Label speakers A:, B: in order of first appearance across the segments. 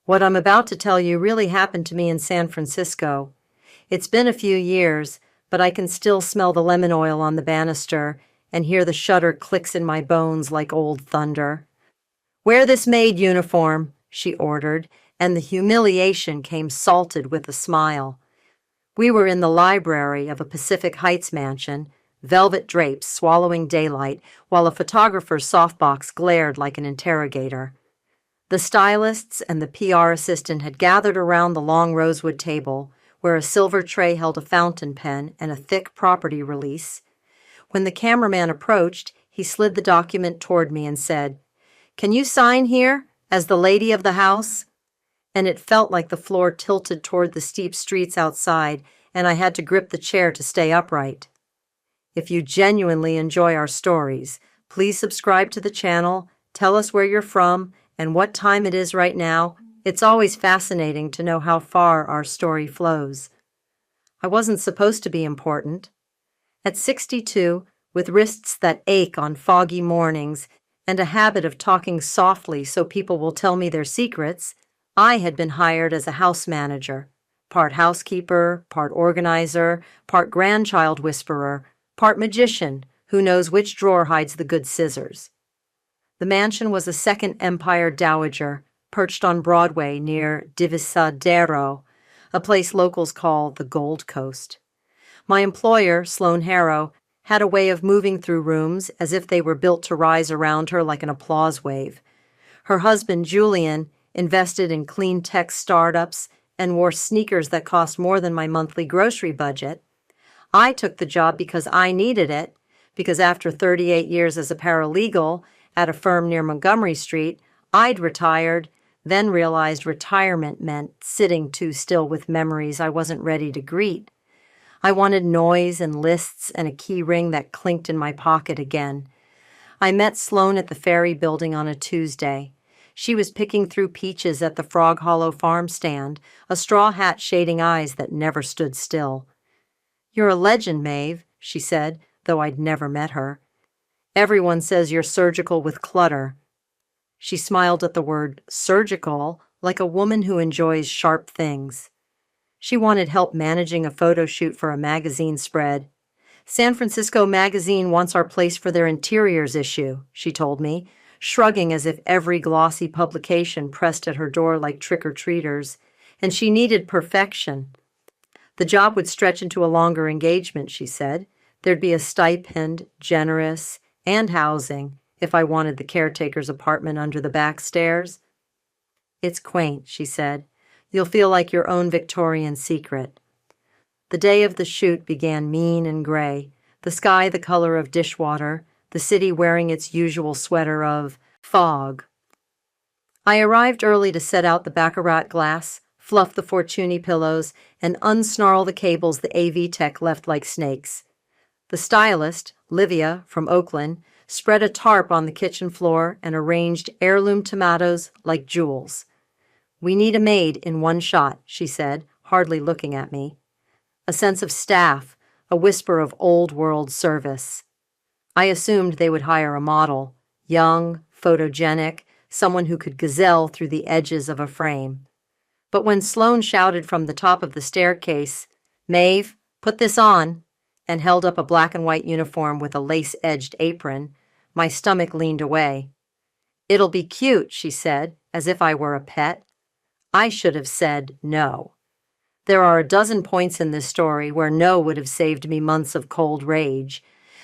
A: What I'm about to tell you really happened to me in San Francisco. It's been a few years, but I can still smell the lemon oil on the banister and hear the shutter clicks in my bones like old thunder. "Wear this maid uniform," she ordered, and the humiliation came salted with a smile. We were in the library of a Pacific Heights mansion, velvet drapes swallowing daylight, while a photographer's softbox glared like an interrogator. The stylists and the PR assistant had gathered around the long rosewood table, where a silver tray held a fountain pen and a thick property release. When the cameraman approached, he slid the document toward me and said, "Can you sign here, as the lady of the house?" And it felt like the floor tilted toward the steep streets outside, and I had to grip the chair to stay upright. If you genuinely enjoy our stories, please subscribe to the channel, tell us where you're from, and what time it is right now. It's always fascinating to know how far our story flows. I wasn't supposed to be important. At 62, with wrists that ache on foggy mornings and a habit of talking softly so people will tell me their secrets, I had been hired as a house manager, part housekeeper, part organizer, part grandchild whisperer, part magician who knows which drawer hides the good scissors. The mansion was a Second Empire dowager, perched on Broadway near Divisadero, a place locals call the Gold Coast. My employer, Sloan Harrow, had a way of moving through rooms as if they were built to rise around her like an applause wave. Her husband, Julian, invested in clean tech startups and wore sneakers that cost more than my monthly grocery budget. I took the job because I needed it, because after 38 years as a paralegal at a firm near Montgomery Street, I'd retired, then realized retirement meant sitting too still with memories I wasn't ready to greet. I wanted noise and lists and a key ring that clinked in my pocket again. I met Sloan at the Ferry Building on a Tuesday. She was picking through peaches at the Frog Hollow farm stand, a straw hat shading eyes that never stood still. "You're a legend, Maeve," she said, though I'd never met her. "Everyone says you're surgical with clutter." She smiled at the word surgical like a woman who enjoys sharp things. She wanted help managing a photo shoot for a magazine spread. "San Francisco Magazine wants our place for their interiors issue," she told me, shrugging as if every glossy publication pressed at her door like trick-or-treaters, and she needed perfection. The job would stretch into a longer engagement, she said. There'd be a stipend, generous, and housing if I wanted the caretaker's apartment under the back stairs. "It's quaint," she said. "You'll feel like your own Victorian secret." The day of the shoot began mean and gray, the sky the color of dishwater, the city wearing its usual sweater of fog. I arrived early to set out the baccarat glass, fluff the Fortuny pillows, and unsnarl the cables the AV tech left like snakes. The stylist, Livia, from Oakland, spread a tarp on the kitchen floor and arranged heirloom tomatoes like jewels. "We need a maid in one shot," she said, hardly looking at me. A sense of staff, a whisper of old-world service. I assumed they would hire a model, young, photogenic, someone who could gazelle through the edges of a frame. But when Sloan shouted from the top of the staircase, "Maeve, put this on," and held up a black and white uniform with a lace-edged apron, my stomach leaned away. "It'll be cute," she said, as if I were a pet. I should have said no. There are a dozen points in this story where no would have saved me months of cold rage,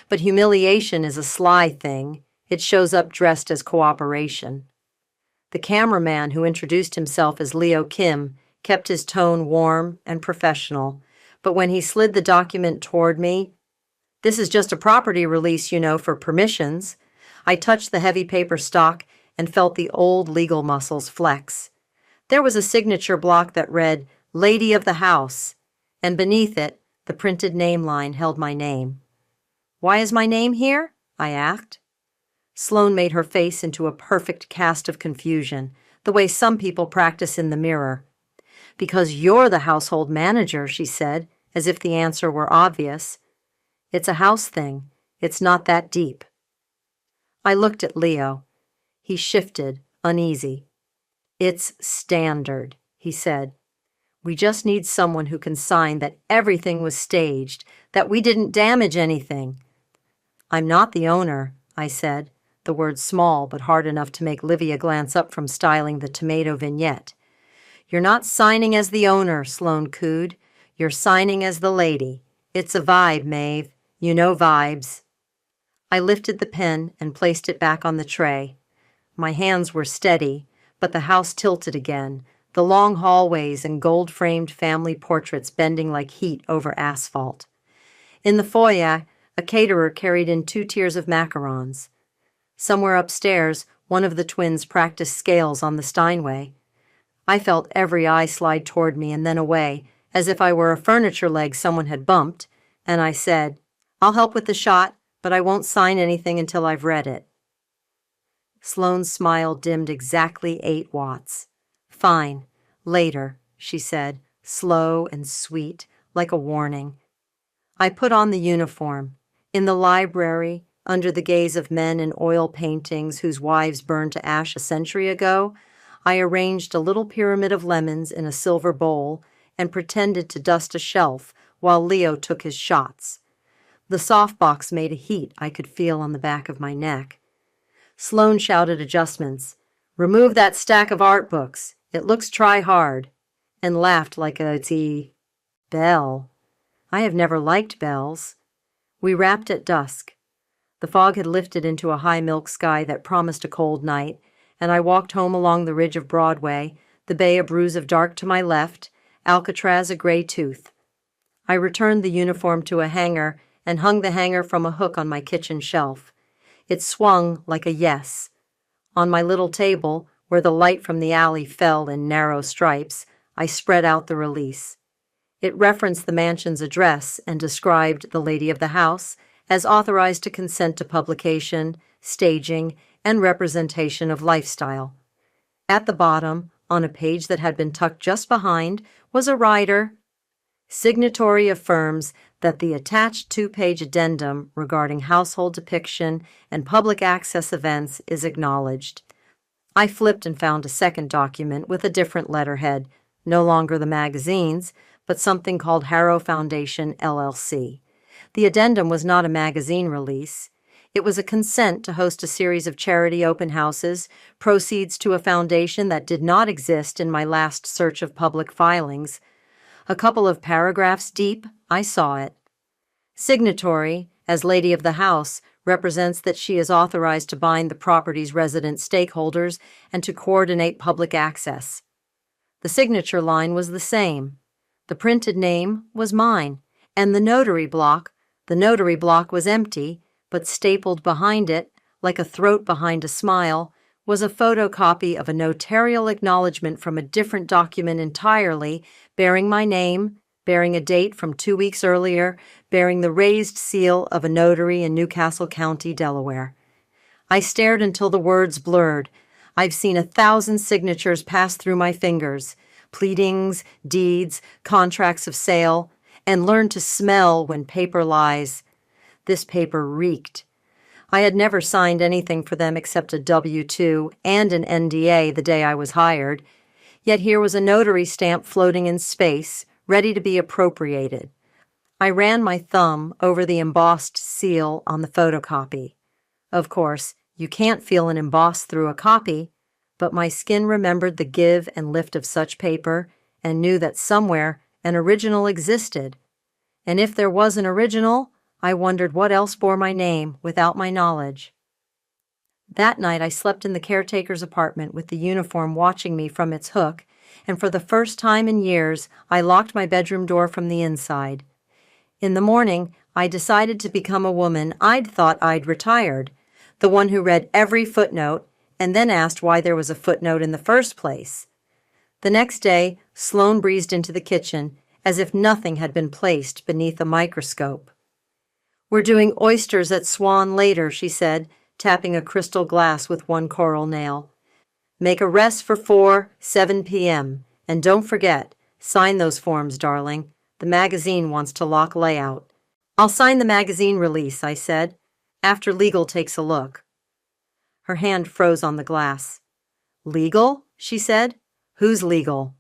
A: but humiliation is a sly thing. It shows up dressed as cooperation. The cameraman, who introduced himself as Leo Kim, kept his tone warm and professional, but when he slid the document toward me, "This is just a property release, you know, for permissions," I touched the heavy paper stock and felt the old legal muscles flex. There was a signature block that read, "Lady of the House," and beneath it, the printed name line held my name. "Why is my name here?" I asked. Sloan made her face into a perfect cast of confusion, the way some people practice in the mirror. "Because you're the household manager," she said, as if the answer were obvious. "It's a house thing. It's not that deep." I looked at Leo. He shifted, uneasy. It's standard, he said. We just need someone who can sign that everything was staged, that we didn't damage anything. I'm not the owner, I said, the word small but hard enough to make Livia glance up from styling the tomato vignette. You're not signing as the owner, Sloane cooed. You're signing as the lady. It's a vibe, Maeve. You know vibes. I lifted the pen and placed it back on the tray. My hands were steady, but the house tilted again, the long hallways and gold-framed family portraits bending like heat over asphalt. In the foyer, a caterer carried in 2 tiers of macarons. Somewhere upstairs, one of the twins practiced scales on the Steinway. I felt every eye slide toward me and then away, as if I were a furniture leg someone had bumped, and I said, I'll help with the shot, but I won't sign anything until I've read it. Sloane's smile dimmed exactly 8 watts. Fine. Later, she said, slow and sweet, like a warning. I put on the uniform. In the library, under the gaze of men in oil paintings whose wives burned to ash a century ago, I arranged a little pyramid of lemons in a silver bowl and pretended to dust a shelf while Leo took his shots. The softbox made a heat I could feel on the back of my neck. Sloane shouted adjustments. Remove that stack of art books. It looks try-hard. And laughed like a bell. I have never liked bells. We wrapped at dusk. The fog had lifted into a high milk sky that promised a cold night, and I walked home along the ridge of Broadway, the Bay a bruise of dark to my left, Alcatraz a gray tooth. I returned the uniform to a hanger and hung the hanger from a hook on my kitchen shelf. It swung like a yes. On my little table, where the light from the alley fell in narrow stripes, I spread out the release. It referenced the mansion's address and described the lady of the house as authorized to consent to publication, staging, and representation of lifestyle. At the bottom, on a page that had been tucked just behind, was a rider. Signatory affirms that the attached 2-page addendum regarding household depiction and public access events is acknowledged. I flipped and found a second document with a different letterhead, no longer the magazine's, but something called Harrow Foundation, LLC. The addendum was not a magazine release. It was a consent to host a series of charity open houses, proceeds to a foundation that did not exist in my last search of public filings. A couple of paragraphs deep, I saw it. Signatory, as lady of the house, represents that she is authorized to bind the property's resident stakeholders and to coordinate public access. The signature line was the same. The printed name was mine, and the notary block was empty, but stapled behind it, like a throat behind a smile, was a photocopy of a notarial acknowledgement from a different document entirely, bearing my name, bearing a date from 2 weeks earlier, bearing the raised seal of a notary in Newcastle County, Delaware. I stared until the words blurred. I've seen 1,000 signatures pass through my fingers, pleadings, deeds, contracts of sale, and learned to smell when paper lies. This paper reeked. I had never signed anything for them except a W-2 and an NDA the day I was hired, yet here was a notary stamp floating in space, ready to be appropriated. I ran my thumb over the embossed seal on the photocopy. Of course, you can't feel an emboss through a copy, but my skin remembered the give and lift of such paper and knew that somewhere an original existed. And if there was an original, I wondered what else bore my name without my knowledge. That night I slept in the caretaker's apartment with the uniform watching me from its hook, and for the first time in years I locked my bedroom door from the inside. In the morning, I decided to become a woman I'd thought I'd retired, the one who read every footnote and then asked why there was a footnote in the first place. The next day, Sloane breezed into the kitchen as if nothing had been placed beneath a microscope. "We're doing oysters at Swan later," she said, tapping a crystal glass with one coral nail. "Make a rest for 7 p.m. And don't forget, sign those forms, darling. The magazine wants to lock layout." "I'll sign the magazine release," I said, "after legal takes a look." Her hand froze on the glass. "Legal?" she said. Who's legal?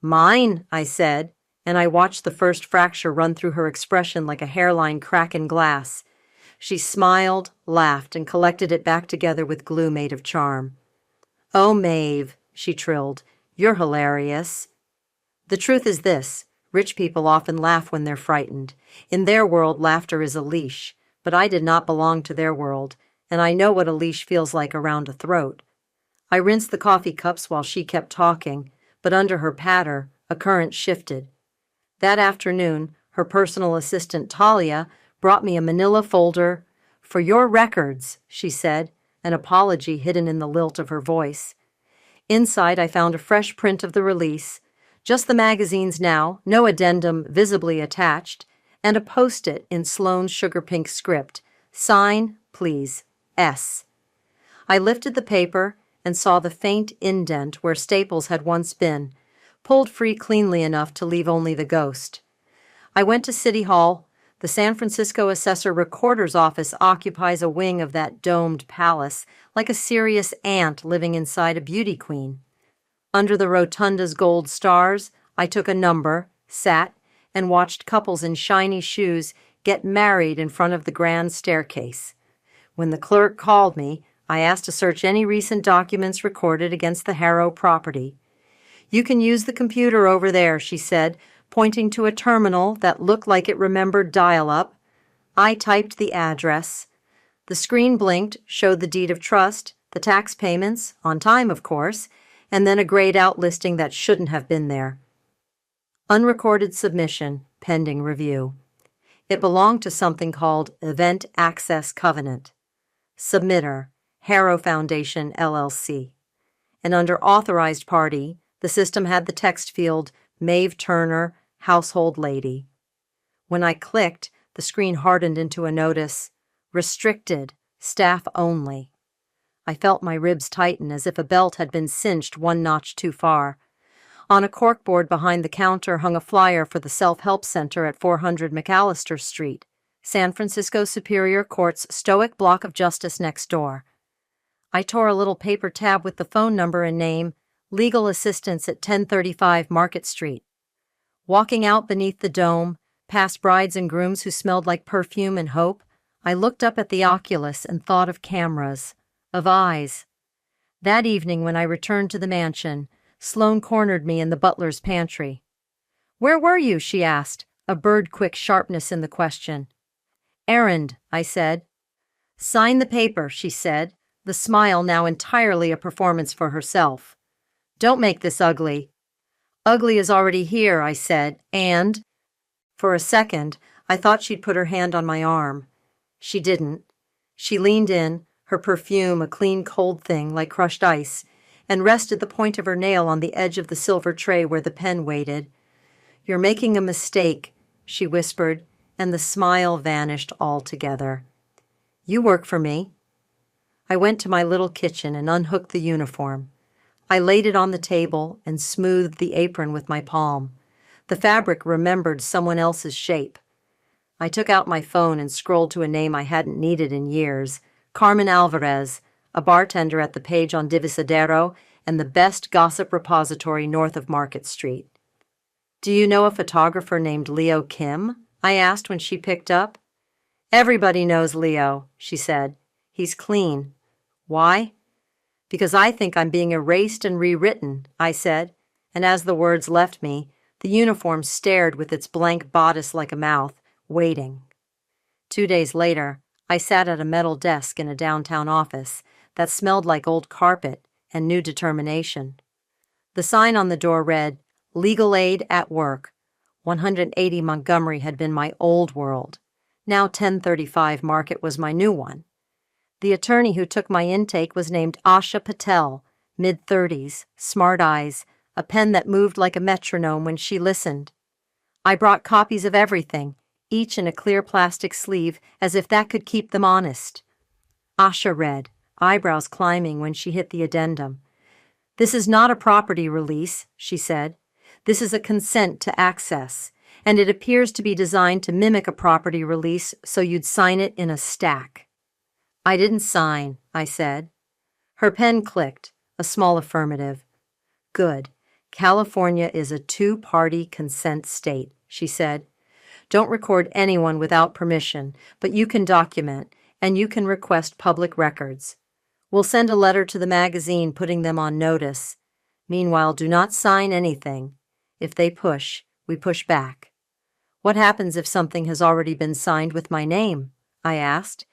A: Mine, I said, and I watched the first fracture run through her expression like a hairline crack in glass. She smiled, laughed, and collected it back together with glue made of charm. Oh, Maeve, she trilled, you're hilarious. The truth is this. Rich people often laugh when they're frightened. In their world, laughter is a leash, but I did not belong to their world, and I know what a leash feels like around a throat. I rinsed the coffee cups while she kept talking, but under her patter, a current shifted. That afternoon, her personal assistant, Talia, brought me a manila folder. For your records, she said, an apology hidden in the lilt of her voice. Inside, I found a fresh print of the release, just the magazines now, no addendum visibly attached, and a post-it in Sloane's sugar pink script. Sign, please, S. I lifted the paper and saw the faint indent where staples had once been, pulled free cleanly enough to leave only the ghost. I went to City Hall. The San Francisco Assessor Recorder's Office occupies a wing of that domed palace, like a serious ant living inside a beauty queen. Under the rotunda's gold stars, I took a number, sat, and watched couples in shiny shoes get married in front of the grand staircase. When the clerk called me, I asked to search any recent documents recorded against the Harrow property. You can use the computer over there, she said, pointing to a terminal that looked like it remembered dial-up. I typed the address. The screen blinked, showed the deed of trust, the tax payments, on time, of course, and then a grayed-out listing that shouldn't have been there. Unrecorded submission, pending review. It belonged to something called Event Access Covenant. Submitter, Harrow Foundation, LLC. And under authorized party, the system had the text field, Maeve Turner, household lady. When I clicked, the screen hardened into a notice, restricted, staff only. I felt my ribs tighten as if a belt had been cinched one notch too far. On a corkboard behind the counter hung a flyer for the Self-Help Center at 400 McAllister Street, San Francisco Superior Court's stoic block of justice next door. I tore a little paper tab with the phone number and name, Legal Assistance at 1035 Market Street. Walking out beneath the dome, past brides and grooms who smelled like perfume and hope, I looked up at the oculus and thought of cameras, of eyes. That evening when I returned to the mansion, Sloane cornered me in the butler's pantry. "Where were you?" she asked, a bird-quick sharpness in the question. "Errand," I said. "Sign the paper," she said, the smile now entirely a performance for herself. "Don't make this ugly." "Ugly is already here," I said, and... For a second, I thought she'd put her hand on my arm. She didn't. She leaned in, her perfume a clean cold thing like crushed ice, and rested the point of her nail on the edge of the silver tray where the pen waited. "You're making a mistake," she whispered, and the smile vanished altogether. "You work for me." I went to my little kitchen and unhooked the uniform. I laid it on the table and smoothed the apron with my palm. The fabric remembered someone else's shape. I took out my phone and scrolled to a name I hadn't needed in years, Carmen Alvarez, a bartender at the Page on Divisadero and the best gossip repository north of Market Street. "Do you know a photographer named Leo Kim?" I asked when she picked up. "Everybody knows Leo," she said. "He's clean." "Why?" "Because I think I'm being erased and rewritten," I said, and as the words left me, the uniform stared with its blank bodice like a mouth, waiting. 2 days later, I sat at a metal desk in a downtown office that smelled like old carpet and new determination. The sign on the door read, "Legal Aid at Work." 180 Montgomery had been my old world. Now 1035 Market was my new one. The attorney who took my intake was named Asha Patel, mid-30s, smart eyes, a pen that moved like a metronome when she listened. I brought copies of everything, each in a clear plastic sleeve, as if that could keep them honest. Asha read, eyebrows climbing when she hit the addendum. "This is not a property release," she said. "This is a consent to access, and it appears to be designed to mimic a property release so you'd sign it in a stack." "I didn't sign," I said. Her pen clicked, a small affirmative. Good. California is a two-party consent state, she said. Don't record anyone without permission, but you can document, and you can request public records. We'll send a letter to the magazine putting them on notice. Meanwhile, do not sign anything. If they push, we push back. What happens if something has already been signed with my name? I asked.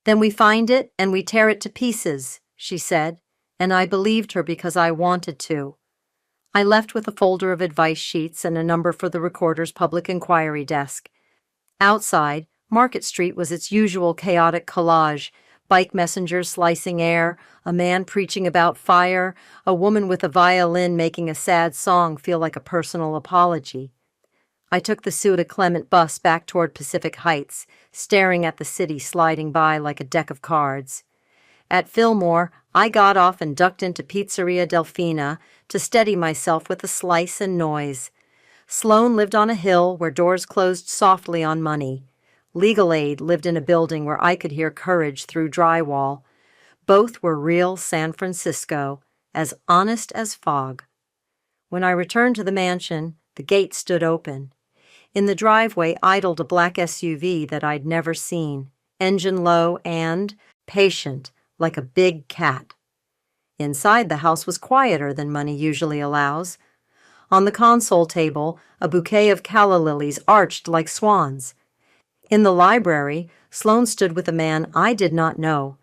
A: Then we find it and we tear it to pieces, she said, and I believed her because I wanted to. I left with a folder of advice sheets and a number for the recorder's public inquiry desk. Outside, Market Street was its usual chaotic collage: bike messengers slicing air, a man preaching about fire, a woman with a violin making a sad song feel like a personal apology. I took the Suda Clement bus back toward Pacific Heights, staring at the city sliding by like a deck of cards. At Fillmore, I got off and ducked into Pizzeria Delfina to steady myself with a slice and noise. Sloane lived on a hill where doors closed softly on money. Legal Aid lived in a building where I could hear courage through drywall. Both were real San Francisco, as honest as fog. When I returned to the mansion, the gate stood open. In the driveway idled a black SUV that I'd never seen, engine low and patient, like a big cat. Inside, the house was quieter than money usually allows. On the console table, a bouquet of calla lilies arched like swans. In the library, Sloane stood with a man I did not know.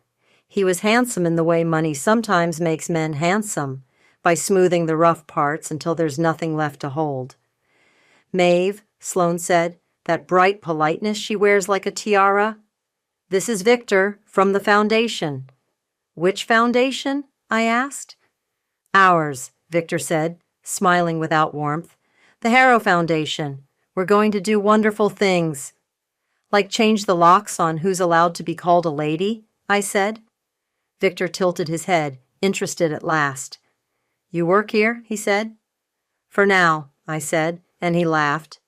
A: He was handsome in the way money sometimes makes men handsome, by smoothing the rough parts until there's nothing left to hold. Maeve, Sloane said, that bright politeness she wears like a tiara. This is Victor, from the foundation. Which foundation? I asked. Ours, Victor said, smiling without warmth. The Harrow Foundation. We're going to do wonderful things. Like change the locks on who's allowed to be called a lady? I said. Victor tilted his head, interested at last. You work here? He said. For now, I said, and he laughed.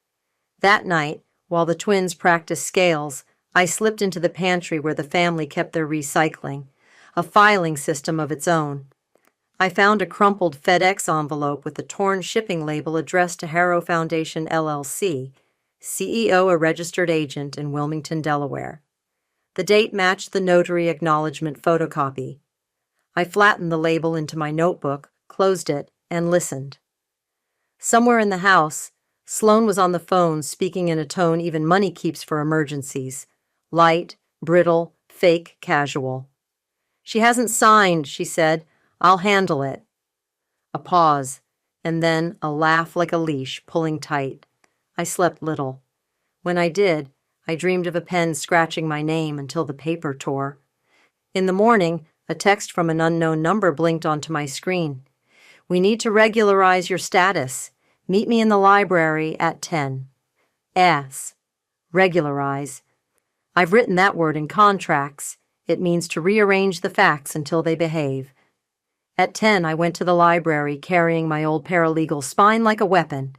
A: That night, while the twins practiced scales, I slipped into the pantry where the family kept their recycling, a filing system of its own. I found a crumpled FedEx envelope with a torn shipping label addressed to Harrow Foundation, LLC, CEO a registered agent in Wilmington, Delaware. The date matched the notary acknowledgement photocopy. I flattened the label into my notebook, closed it, and listened. Somewhere in the house, Sloane was on the phone, speaking in a tone even money keeps for emergencies. Light, brittle, fake, casual. She hasn't signed, she said. I'll handle it. A pause, and then a laugh like a leash, pulling tight. I slept little. When I did, I dreamed of a pen scratching my name until the paper tore. In the morning, a text from an unknown number blinked onto my screen. We need to regularize your status. Meet me in the library at 10. S. Regularize. I've written that word in contracts. It means to rearrange the facts until they behave. At 10, I went to the library carrying my old paralegal spine like a weapon.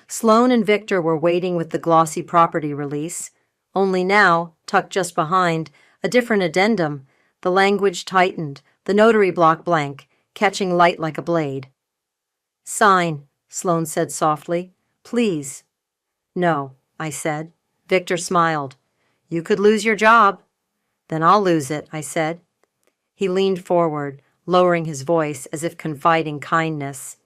A: Sloane and Victor were waiting with the glossy property release. Only now, tucked just behind, a different addendum. The language tightened, the notary block blank, catching light like a blade. Sign, Sloane said softly. Please. No, I said. Victor smiled. You could lose your job. Then I'll lose it, I said. He leaned forward, lowering his voice as if confiding kindness.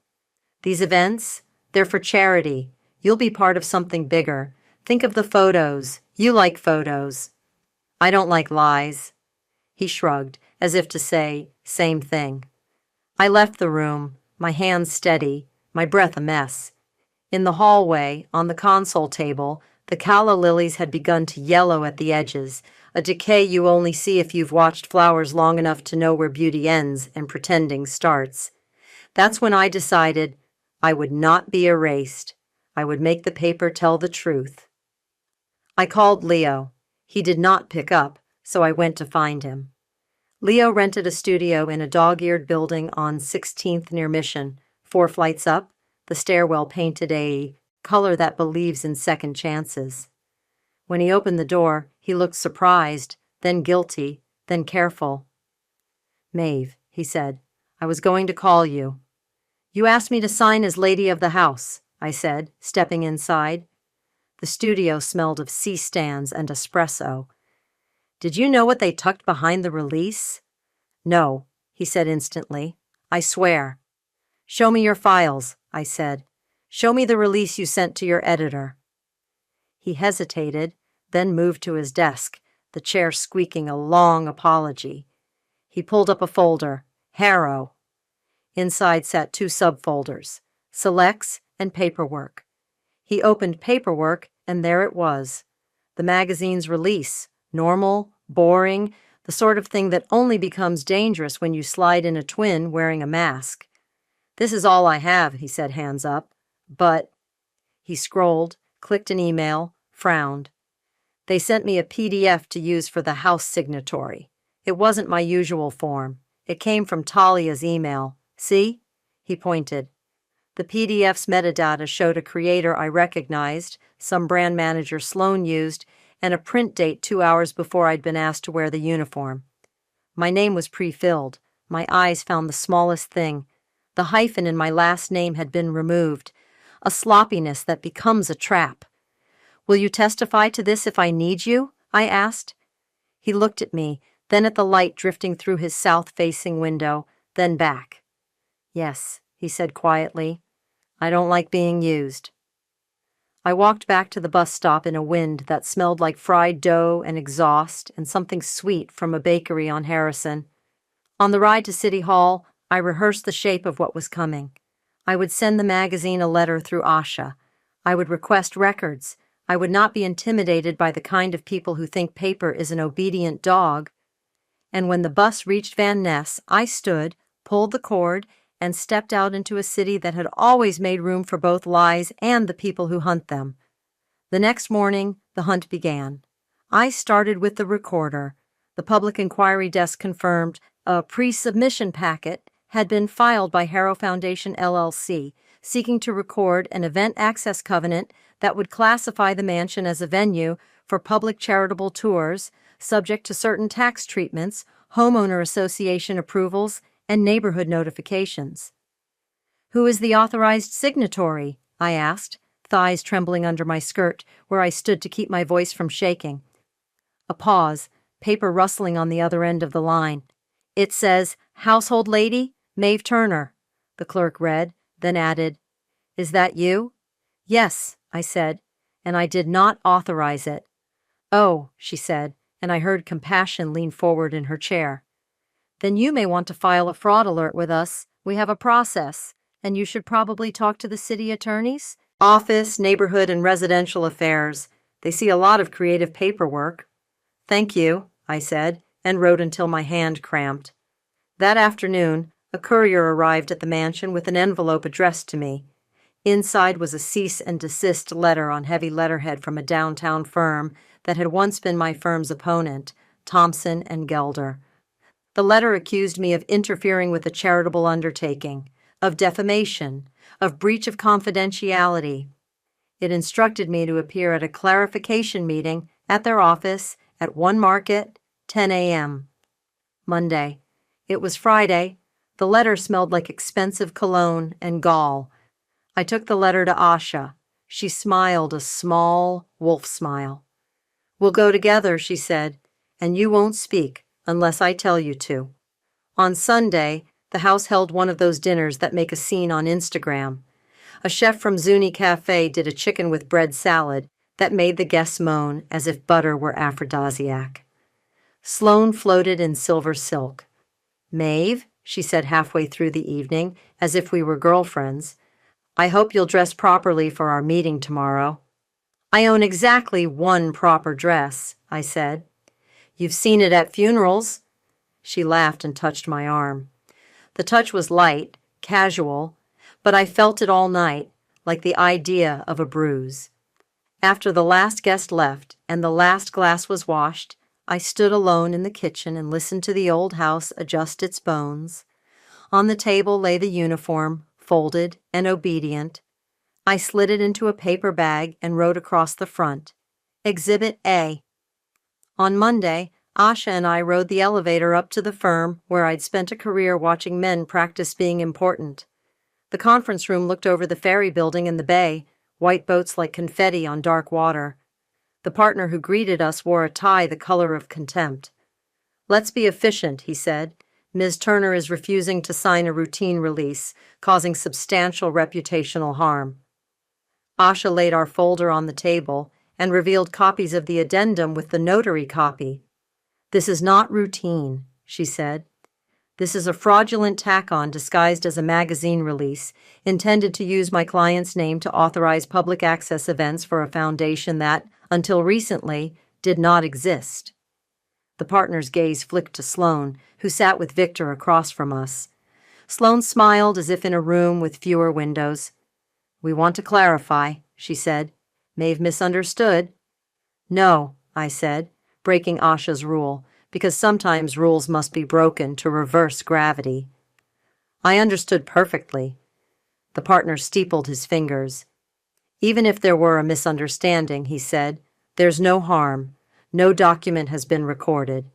A: These events, they're for charity. You'll be part of something bigger. Think of the photos. You like photos. I don't like lies. He shrugged, as if to say, same thing. I left the room, my hands steady, my breath a mess. In the hallway, on the console table, the calla lilies had begun to yellow at the edges, a decay you only see if you've watched flowers long enough to know where beauty ends and pretending starts. That's when I decided I would not be erased. I would make the paper tell the truth. I called Leo. He did not pick up, so I went to find him. Leo rented a studio in a dog-eared building on 16th near Mission, 4 flights up, the stairwell painted a color that believes in second chances. When he opened the door, he looked surprised, then guilty, then careful. Maeve, he said, I was going to call you. You asked me to sign as lady of the house, I said, stepping inside. The studio smelled of C-stands and espresso. Did you know what they tucked behind the release? No, he said instantly. I swear. Show me your files, I said. Show me the release you sent to your editor. He hesitated, then moved to his desk, the chair squeaking a long apology. He pulled up a folder. Harrow. Inside sat 2 subfolders, selects and paperwork. He opened paperwork, and there it was. The magazine's release. Normal, boring, the sort of thing that only becomes dangerous when you slide in a twin wearing a mask. This is all I have, he said, hands up. But he scrolled, clicked an email, frowned. They sent me a PDF to use for the house signatory. It wasn't my usual form. It came from Talia's email. See? He pointed. The PDF's metadata showed a creator I recognized, some brand manager Sloan used, and a print date 2 hours before I'd been asked to wear the uniform. My name was pre-filled. My eyes found the smallest thing. The hyphen in my last name had been removed, a sloppiness that becomes a trap. Will you testify to this if I need you? I asked. He looked at me, then at the light drifting through his south-facing window, then back. Yes, he said quietly. I don't like being used. I walked back to the bus stop in a wind that smelled like fried dough and exhaust and something sweet from a bakery on Harrison. On the ride to City Hall, I rehearsed the shape of what was coming. I would send the magazine a letter through Asha. I would request records. I would not be intimidated by the kind of people who think paper is an obedient dog. And when the bus reached Van Ness, I stood, pulled the cord, and stepped out into a city that had always made room for both lies and the people who hunt them. The next morning, the hunt began. I started with the recorder. The public inquiry desk confirmed a pre-submission packet had been filed by Harrow Foundation LLC, seeking to record an event access covenant that would classify the mansion as a venue for public charitable tours, subject to certain tax treatments, homeowner association approvals, and neighborhood notifications. Who is the authorized signatory? I asked, thighs trembling under my skirt, where I stood to keep my voice from shaking. A pause, paper rustling on the other end of the line. It says, Household Lady, Maeve Turner, the clerk read, then added, Is that you? Yes, I said, and I did not authorize it. Oh, she said, and I heard compassion lean forward in her chair. Then you may want to file a fraud alert with us. We have a process, and you should probably talk to the city attorneys, office, neighborhood, and residential affairs. They see a lot of creative paperwork. Thank you, I said, and wrote until my hand cramped. That afternoon, a courier arrived at the mansion with an envelope addressed to me. Inside was a cease and desist letter on heavy letterhead from a downtown firm that had once been my firm's opponent, Thompson and Gelder. The letter accused me of interfering with a charitable undertaking, of defamation, of breach of confidentiality. It instructed me to appear at a clarification meeting at their office at 1 Market, 10 a.m. Monday. It was Friday. The letter smelled like expensive cologne and gall. I took the letter to Asha. She smiled a small wolf smile. We'll go together, she said, and you won't speak unless I tell you to. On Sunday, the house held one of those dinners that make a scene on Instagram. A chef from Zuni Cafe did a chicken with bread salad that made the guests moan as if butter were aphrodisiac. Sloan floated in silver silk. Maeve, she said halfway through the evening, as if we were girlfriends, I hope you'll dress properly for our meeting tomorrow. I own exactly one proper dress, I said. You've seen it at funerals. She laughed and touched my arm. The touch was light, casual, but I felt it all night, like the idea of a bruise. After the last guest left and the last glass was washed, I stood alone in the kitchen and listened to the old house adjust its bones. On the table lay the uniform, folded and obedient. I slid it into a paper bag and wrote across the front, Exhibit A. On Monday, Asha and I rode the elevator up to the firm where I'd spent a career watching men practice being important. The conference room looked over the ferry building and the bay, white boats like confetti on dark water. The partner who greeted us wore a tie the color of contempt. "Let's be efficient," he said. "Ms. Turner is refusing to sign a routine release, causing substantial reputational harm." Asha laid our folder on the table and revealed copies of the addendum with the notary copy. "This is not routine," she said. "This is a fraudulent tack-on disguised as a magazine release, intended to use my client's name to authorize public access events for a foundation that, until recently, did not exist." The partner's gaze flicked to Sloane, who sat with Victor across from us. Sloane smiled as if in a room with fewer windows. "We want to clarify," she said. "Maeve misunderstood." "No," I said, breaking Asha's rule, because sometimes rules must be broken to reverse gravity. "I understood perfectly." The partner steepled his fingers. "Even if there were a misunderstanding," he said, "there's no harm. No document has been recorded."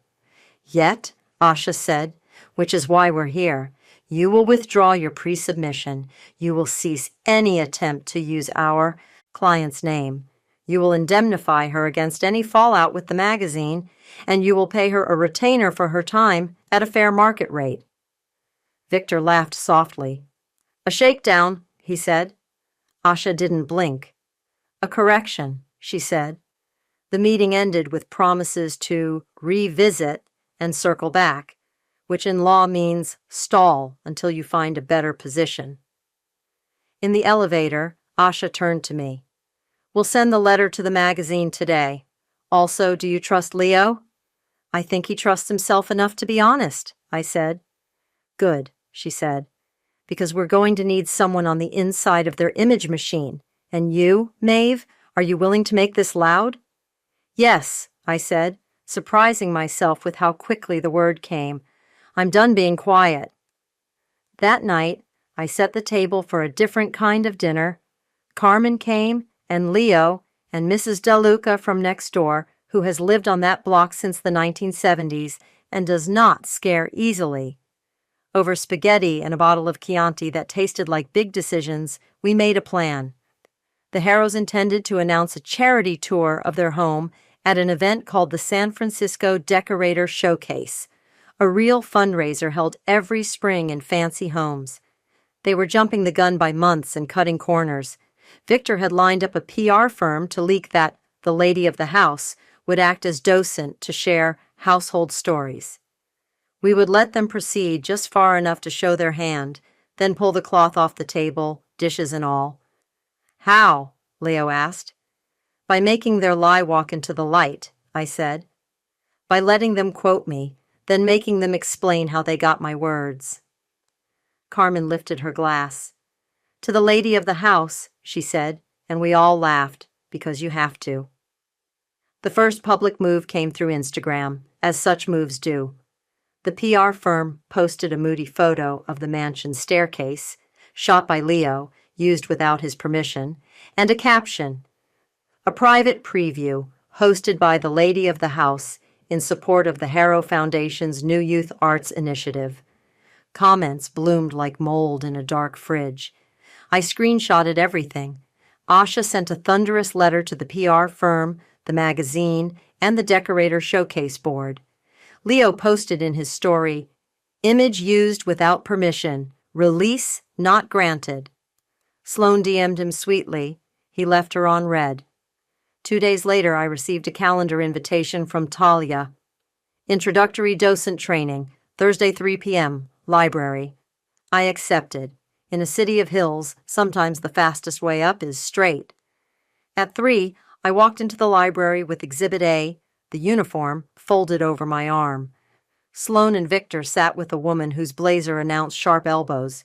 A: "Yet," Asha said, "which is why we're here, you will withdraw your pre-submission. You will cease any attempt to use our client's name. You will indemnify her against any fallout with the magazine, and you will pay her a retainer for her time at a fair market rate." Victor laughed softly. "A shakedown," he said. Asha didn't blink. "A correction," she said. The meeting ended with promises to revisit and circle back, which in law means stall until you find a better position. In the elevator, Asha turned to me. "We'll send the letter to the magazine today. Also, do you trust Leo?" "I think he trusts himself enough to be honest," I said. "Good," she said, "because we're going to need someone on the inside of their image machine. And you, Maeve, are you willing to make this loud?" "Yes," I said, surprising myself with how quickly the word came. "I'm done being quiet." That night, I set the table for a different kind of dinner. Carmen came, and Leo, and Mrs. DeLuca from next door, who has lived on that block since the 1970s and does not scare easily. Over spaghetti and a bottle of Chianti that tasted like big decisions, we made a plan. The Harrows intended to announce a charity tour of their home at an event called the San Francisco Decorator Showcase, a real fundraiser held every spring in fancy homes. They were jumping the gun by months and cutting corners. Victor had lined up a PR firm to leak that the lady of the house would act as docent to share household stories. We would let them proceed just far enough to show their hand, then pull the cloth off the table, dishes and all. "How?" Leo asked. "By making their lie walk into the light," I said. "By letting them quote me, then making them explain how they got my words." Carmen lifted her glass. "To the lady of the house," she said, and we all laughed, because you have to. The first public move came through Instagram, as such moves do. The PR firm posted a moody photo of the mansion staircase, shot by Leo, used without his permission, and a caption, "A private preview, hosted by the lady of the house, in support of the Harrow Foundation's New Youth Arts Initiative." Comments bloomed like mold in a dark fridge. I screenshotted everything. Asha sent a thunderous letter to the PR firm, the magazine, and the Decorator Showcase board. Leo posted in his story, "Image used without permission. Release not granted." Sloane DM'd him sweetly. He left her on red. 2 days later, I received a calendar invitation from Talia. "Introductory docent training, Thursday 3 p.m., library." I accepted. In a city of hills, sometimes the fastest way up is straight. At 3, I walked into the library with Exhibit A, the uniform, folded over my arm. Sloane and Victor sat with a woman whose blazer announced sharp elbows.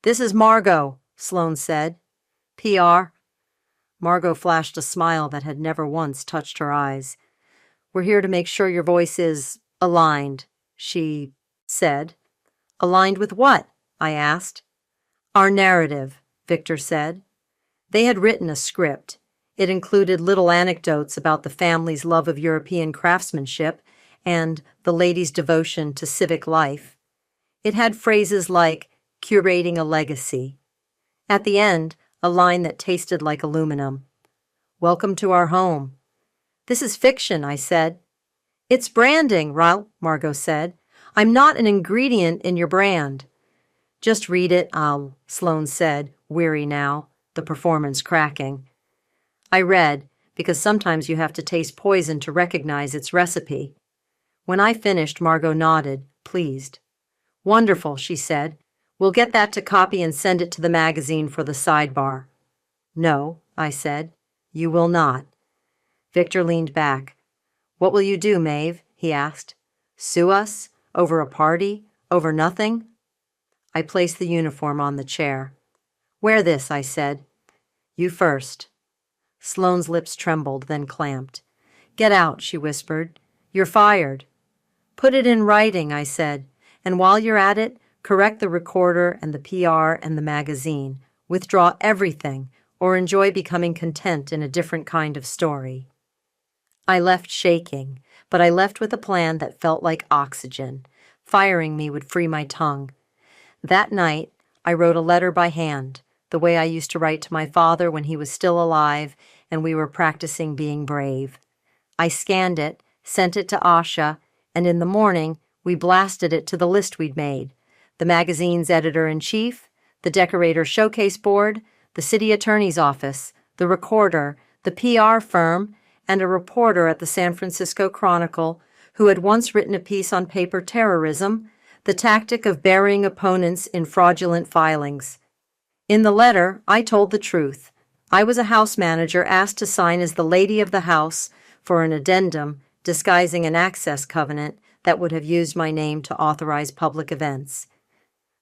A: "This is Margot," Sloane said. "PR." Margot flashed a smile that had never once touched her eyes. "We're here to make sure your voice is aligned," she said. "Aligned with what?" I asked. "Our narrative," Victor said. They had written a script. It included little anecdotes about the family's love of European craftsmanship and the lady's devotion to civic life. It had phrases like curating a legacy, At the end, a line that tasted like aluminum. "Welcome to our home." "This is fiction," I said. "It's branding, Margot said. "I'm not an ingredient in your brand." "Just read it, Sloane said, weary now, the performance cracking. I read, because sometimes you have to taste poison to recognize its recipe. When I finished, Margot nodded, pleased. "Wonderful," she said. "We'll get that to copy and send it to the magazine for the sidebar." "No," I said. "You will not." Victor leaned back. "What will you do, Maeve?" he asked. "Sue us? Over a party? Over nothing?" I placed the uniform on the chair. "Wear this," I said. "You first." Sloane's lips trembled, then clamped. "Get out," she whispered. "You're fired." "Put it in writing," I said. "And while you're at it, correct the recorder and the PR and the magazine. Withdraw everything, or enjoy becoming content in a different kind of story." I left shaking, but I left with a plan that felt like oxygen. Firing me would free my tongue. That night, I wrote a letter by hand, the way I used to write to my father when he was still alive and we were practicing being brave. I scanned it, sent it to Asha, and in the morning, we blasted it to the list we'd made: the magazine's editor-in-chief, the decorator showcase board, the city attorney's office, the recorder, the PR firm, and a reporter at the San Francisco Chronicle who had once written a piece on paper terrorism, the tactic of burying opponents in fraudulent filings. In the letter, I told the truth. I was a house manager asked to sign as the lady of the house for an addendum disguising an access covenant that would have used my name to authorize public events.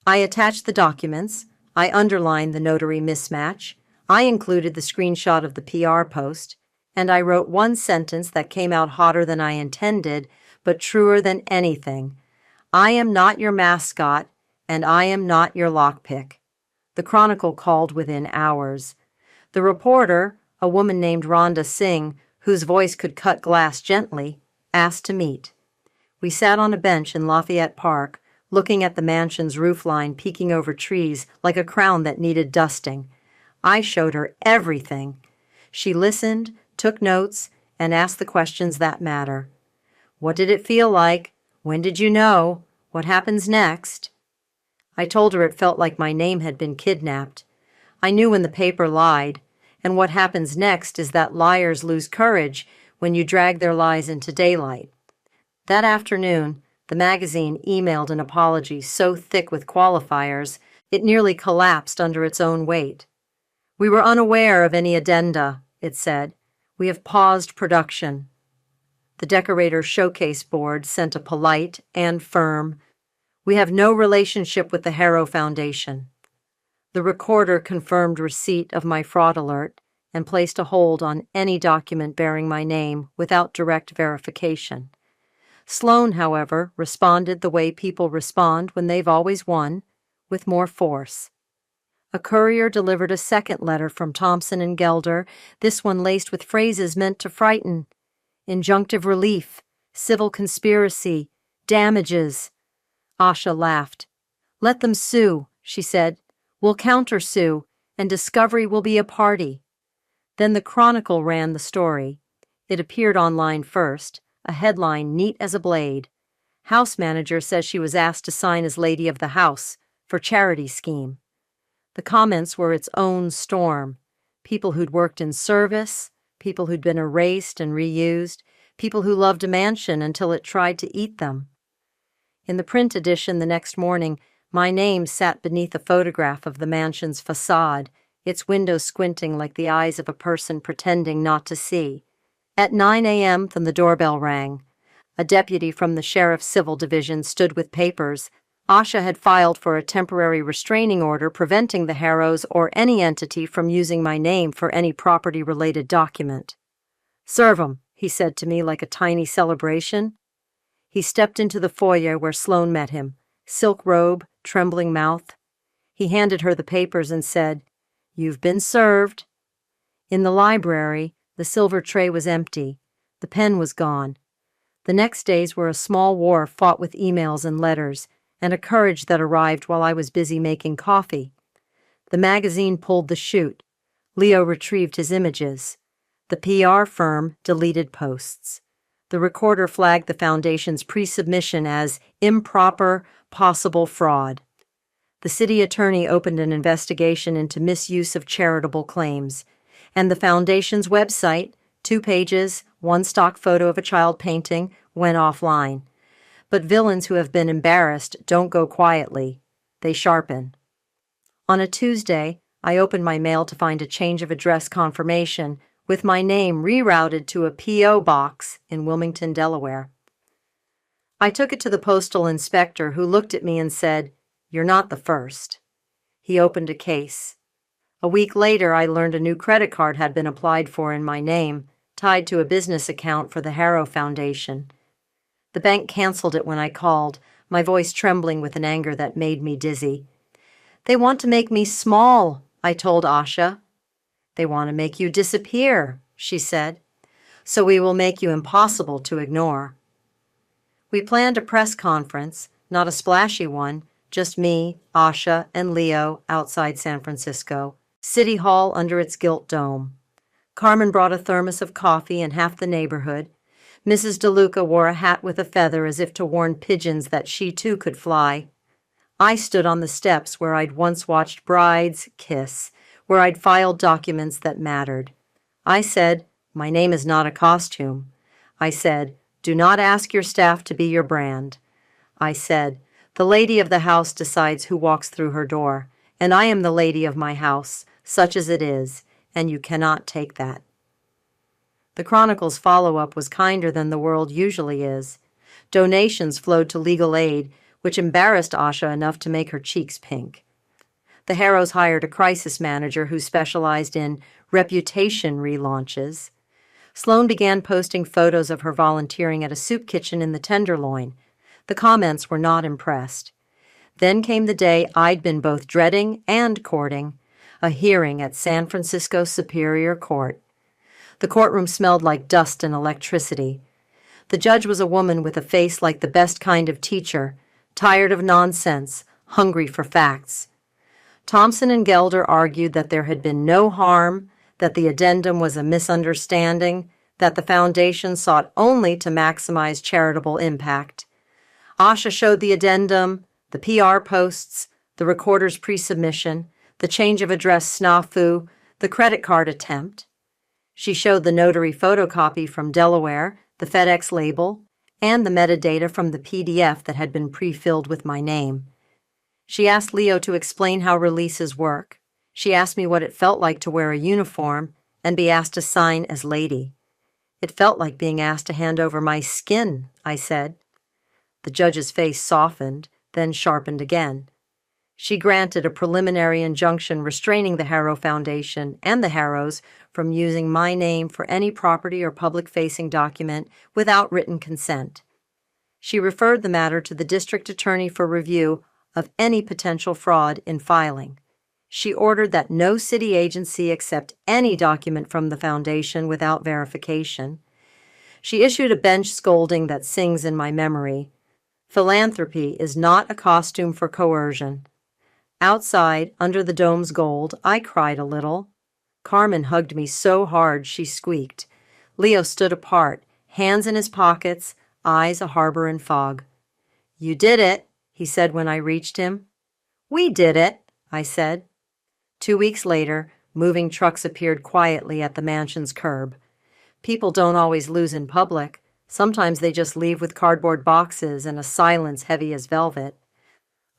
A: I attached the documents. I underlined the notary mismatch. I included the screenshot of the PR post. And I wrote one sentence that came out hotter than I intended, but truer than anything. "I am not your mascot, and I am not your lockpick." The Chronicle called within hours. The reporter, a woman named Rhonda Singh, whose voice could cut glass gently, asked to meet. We sat on a bench in Lafayette Park, looking at the mansion's roofline peeking over trees like a crown that needed dusting. I showed her everything. She listened, took notes, and asked the questions that matter. What did it feel like? When did you know? What happens next? I told her it felt like my name had been kidnapped. I knew when the paper lied, and what happens next is that liars lose courage when you drag their lies into daylight. That afternoon, the magazine emailed an apology so thick with qualifiers, it nearly collapsed under its own weight. "We were unaware of any addenda," it said. "We have paused production." The decorator showcase board sent a polite and firm, "We have no relationship with the Harrow Foundation." The recorder confirmed receipt of my fraud alert and placed a hold on any document bearing my name without direct verification. Sloane, however, responded the way people respond when they've always won, with more force. A courier delivered a second letter from Thompson and Gelder, this one laced with phrases meant to frighten. Injunctive relief, civil conspiracy, damages. Asha laughed. "Let them sue," she said. "We'll countersue, and Discovery will be a party." Then the Chronicle ran the story. It appeared online first, a headline neat as a blade. House manager says she was asked to sign as lady of the house for charity scheme. The comments were its own storm. People who'd worked in service, people who'd been erased and reused, people who loved a mansion until it tried to eat them. In the print edition the next morning, my name sat beneath a photograph of the mansion's facade, its windows squinting like the eyes of a person pretending not to see. At 9 a.m., then the doorbell rang. A deputy from the sheriff's civil division stood with papers. Asha had filed for a temporary restraining order preventing the Harrows or any entity from using my name for any property-related document. "Serve 'em," he said to me like a tiny celebration. He stepped into the foyer where Sloane met him, silk robe, trembling mouth. He handed her the papers and said, "You've been served." In the library, the silver tray was empty. The pen was gone. The next days were a small war fought with emails and letters, and a courage that arrived while I was busy making coffee. The magazine pulled the chute. Leo retrieved his images. The PR firm deleted posts. The recorder flagged the foundation's pre-submission as improper, possible fraud. The city attorney opened an investigation into misuse of charitable claims, and the foundation's website, 2 pages, 1 stock photo of a child painting, went offline. But villains who have been embarrassed don't go quietly. They sharpen. On a Tuesday, I opened my mail to find a change of address confirmation with my name rerouted to a P.O. box in Wilmington, Delaware. I took it to the postal inspector, who looked at me and said, "You're not the first." He opened a case. A week later, I learned a new credit card had been applied for in my name, tied to a business account for the Harrow Foundation. The bank canceled it when I called, my voice trembling with an anger that made me dizzy. "They want to make me small," I told Asha. "They want to make you disappear," she said. "So we will make you impossible to ignore." We planned a press conference, not a splashy one, just me, Asha, and Leo outside San Francisco, City Hall under its gilt dome. Carmen brought a thermos of coffee and half the neighborhood. Mrs. DeLuca wore a hat with a feather as if to warn pigeons that she too could fly. I stood on the steps where I'd once watched brides kiss, where I'd filed documents that mattered. I said, "My name is not a costume." I said, "Do not ask your staff to be your brand." I said, "The lady of the house decides who walks through her door, and I am the lady of my house, such as it is, and you cannot take that." The Chronicle's follow-up was kinder than the world usually is. Donations flowed to legal aid, which embarrassed Asha enough to make her cheeks pink. The Harrows hired a crisis manager who specialized in reputation relaunches. Sloan began posting photos of her volunteering at a soup kitchen in the Tenderloin. The comments were not impressed. Then came the day I'd been both dreading and courting, a hearing at San Francisco Superior Court. The courtroom smelled like dust and electricity. The judge was a woman with a face like the best kind of teacher, tired of nonsense, hungry for facts. Thompson and Gelder argued that there had been no harm, that the addendum was a misunderstanding, that the foundation sought only to maximize charitable impact. Asha showed the addendum, the PR posts, the recorder's pre-submission, the change of address snafu, the credit card attempt. She showed the notary photocopy from Delaware, the FedEx label, and the metadata from the PDF that had been pre-filled with my name. She asked Leo to explain how releases work. She asked me what it felt like to wear a uniform and be asked to sign as lady. "It felt like being asked to hand over my skin," I said. The judge's face softened, then sharpened again. She granted a preliminary injunction restraining the Harrow Foundation and the Harrows from using my name for any property or public-facing document without written consent. She referred the matter to the district attorney for review of any potential fraud in filing. She ordered that no city agency accept any document from the foundation without verification. She issued a bench scolding that sings in my memory. Philanthropy is not a costume for coercion. Outside, under the dome's gold, I cried a little. Carmen hugged me so hard she squeaked. Leo stood apart, hands in his pockets, eyes a harbor in fog. "You did it," he said when I reached him. "We did it," I said. 2 weeks later, moving trucks appeared quietly at the mansion's curb. People don't always lose in public. Sometimes they just leave with cardboard boxes and a silence heavy as velvet.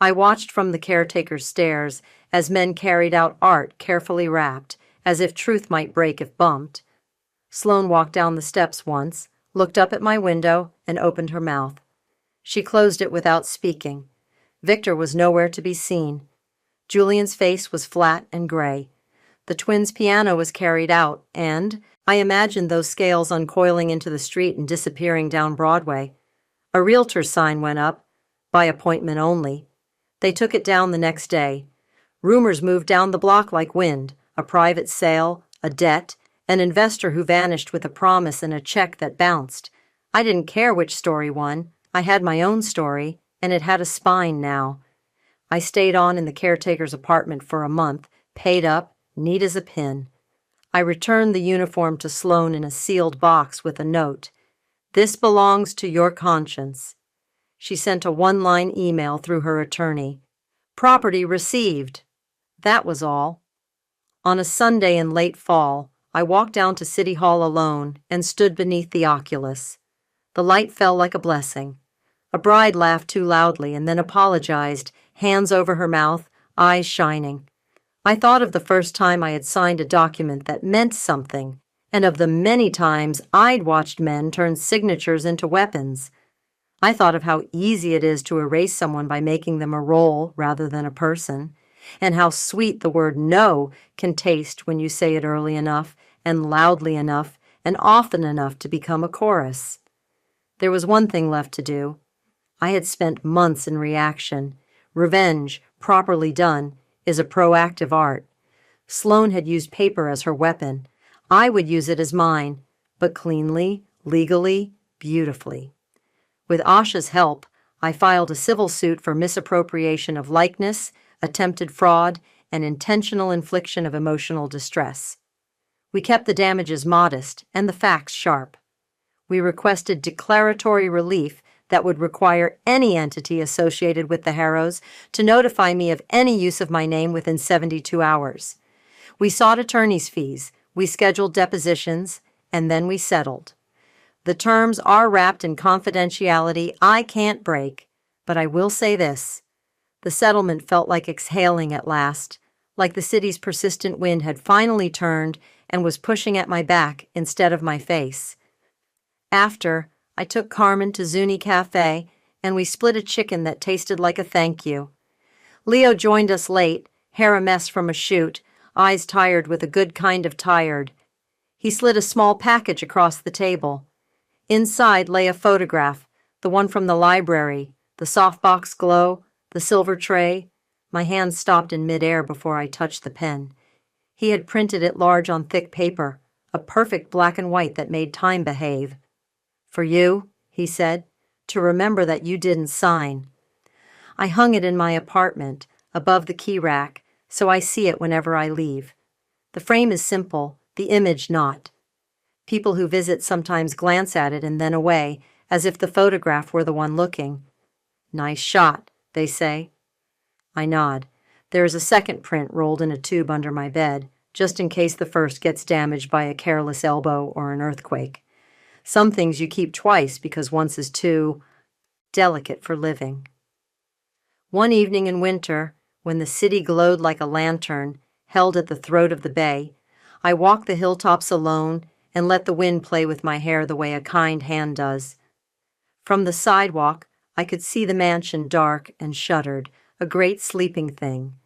A: I watched from the caretaker's stairs as men carried out art carefully wrapped, as if truth might break if bumped. Sloan walked down the steps once, looked up at my window, and opened her mouth. She closed it without speaking. Victor was nowhere to be seen. Julian's face was flat and gray. The twins' piano was carried out, and I imagined those scales uncoiling into the street and disappearing down Broadway. A realtor's sign went up, by appointment only. They took it down the next day. Rumors moved down the block like wind, a private sale, a debt, an investor who vanished with a promise and a check that bounced. I didn't care which story won. I had my own story, and it had a spine now. I stayed on in the caretaker's apartment for a month, paid up, neat as a pin. I returned the uniform to Sloane in a sealed box with a note. "This belongs to your conscience." She sent a one-line email through her attorney. "Property received." That was all. On a Sunday in late fall, I walked down to City Hall alone and stood beneath the oculus. The light fell like a blessing. A bride laughed too loudly and then apologized, hands over her mouth, eyes shining. I thought of the first time I had signed a document that meant something, and of the many times I'd watched men turn signatures into weapons. I thought of how easy it is to erase someone by making them a role rather than a person, and how sweet the word no can taste when you say it early enough and loudly enough and often enough to become a chorus. There was one thing left to do. I had spent months in reaction. Revenge, properly done, is a proactive art. Sloane had used paper as her weapon. I would use it as mine, but cleanly, legally, beautifully. With Asha's help, I filed a civil suit for misappropriation of likeness, attempted fraud, and intentional infliction of emotional distress. We kept the damages modest and the facts sharp. We requested declaratory relief that would require any entity associated with the Harrows to notify me of any use of my name within 72 hours. We sought attorney's fees, we scheduled depositions, and then we settled. The terms are wrapped in confidentiality I can't break, but I will say this. The settlement felt like exhaling at last, like the city's persistent wind had finally turned and was pushing at my back instead of my face. After, I took Carmen to Zuni Cafe, and we split a chicken that tasted like a thank you. Leo joined us late, hair a mess from a shoot, eyes tired with a good kind of tired. He slid a small package across the table. Inside lay a photograph, the one from the library, the softbox glow, the silver tray. My hand stopped in midair before I touched the pen. He had printed it large on thick paper, a perfect black and white that made time behave. "For you," he said, "to remember that you didn't sign." I hung it in my apartment, above the key rack, so I see it whenever I leave. The frame is simple, the image not. People who visit sometimes glance at it and then away, as if the photograph were the one looking. "Nice shot," they say. I nod. There is a second print rolled in a tube under my bed, just in case the first gets damaged by a careless elbow or an earthquake. Some things you keep twice because once is too delicate for living. One evening in winter, when the city glowed like a lantern, held at the throat of the bay, I walked the hilltops alone and let the wind play with my hair the way a kind hand does. From the sidewalk, I could see the mansion dark and shuttered, a great sleeping thing.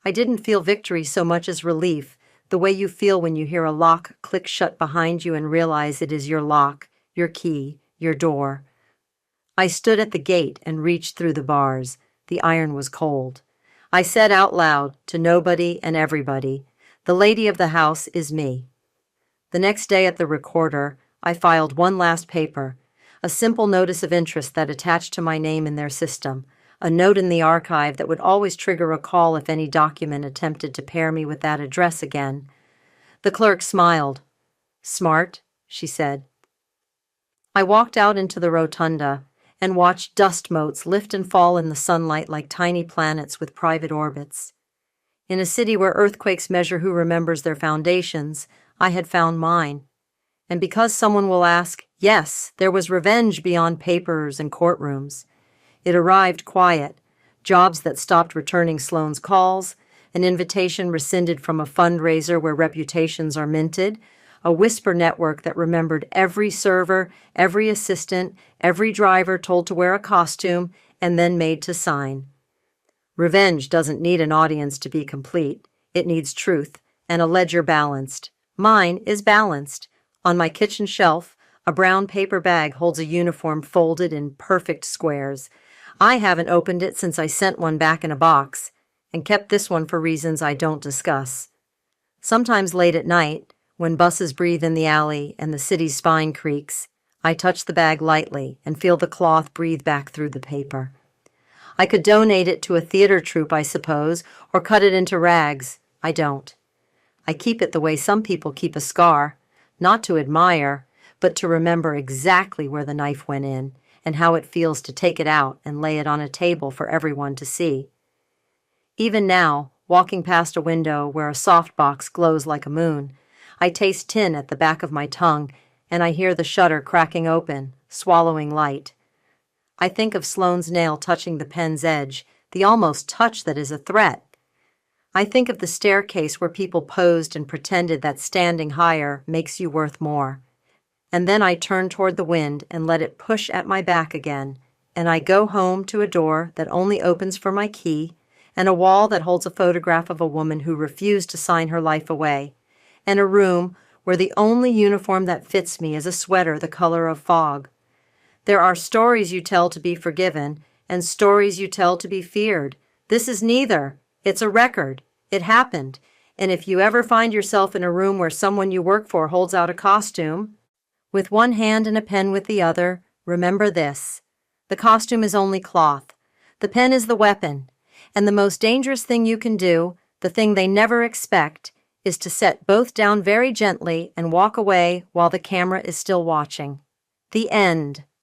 A: I didn't feel victory so much as relief, the way you feel when you hear a lock click shut behind you and realize it is your lock, your key, your door. I stood at the gate and reached through the bars. The iron was cold. I said out loud, to nobody and everybody, "The lady of the house is me." The next day at the recorder, I filed one last paper, a simple notice of interest that attached to my name in their system, a note in the archive that would always trigger a call if any document attempted to pair me with that address again. The clerk smiled. "Smart," she said. I walked out into the rotunda and watched dust motes lift and fall in the sunlight like tiny planets with private orbits. In a city where earthquakes measure who remembers their foundations, I had found mine. And because someone will ask, yes, there was revenge beyond papers and courtrooms. It arrived quiet, jobs that stopped returning Sloane's calls, an invitation rescinded from a fundraiser where reputations are minted, a whisper network that remembered every server, every assistant, every driver told to wear a costume, and then made to sign. Revenge doesn't need an audience to be complete. It needs truth and a ledger balanced. Mine is balanced. On my kitchen shelf, a brown paper bag holds a uniform folded in perfect squares. I haven't opened it since I sent one back in a box, and kept this one for reasons I don't discuss. Sometimes late at night, when buses breathe in the alley and the city's spine creaks, I touch the bag lightly and feel the cloth breathe back through the paper. I could donate it to a theater troupe, I suppose, or cut it into rags. I don't. I keep it the way some people keep a scar, not to admire, but to remember exactly where the knife went in and how it feels to take it out and lay it on a table for everyone to see. Even now, walking past a window where a softbox glows like a moon, I taste tin at the back of my tongue and I hear the shutter cracking open, swallowing light. I think of Sloane's nail touching the pen's edge, the almost touch that is a threat. I think of the staircase where people posed and pretended that standing higher makes you worth more. And then I turn toward the wind and let it push at my back again, and I go home to a door that only opens for my key, and a wall that holds a photograph of a woman who refused to sign her life away, and a room where the only uniform that fits me is a sweater the color of fog. There are stories you tell to be forgiven, and stories you tell to be feared. This is neither. It's a record. It happened. And if you ever find yourself in a room where someone you work for holds out a costume, with one hand and a pen with the other, remember this. The costume is only cloth. The pen is the weapon. And the most dangerous thing you can do, the thing they never expect, is to set both down very gently and walk away while the camera is still watching. The end.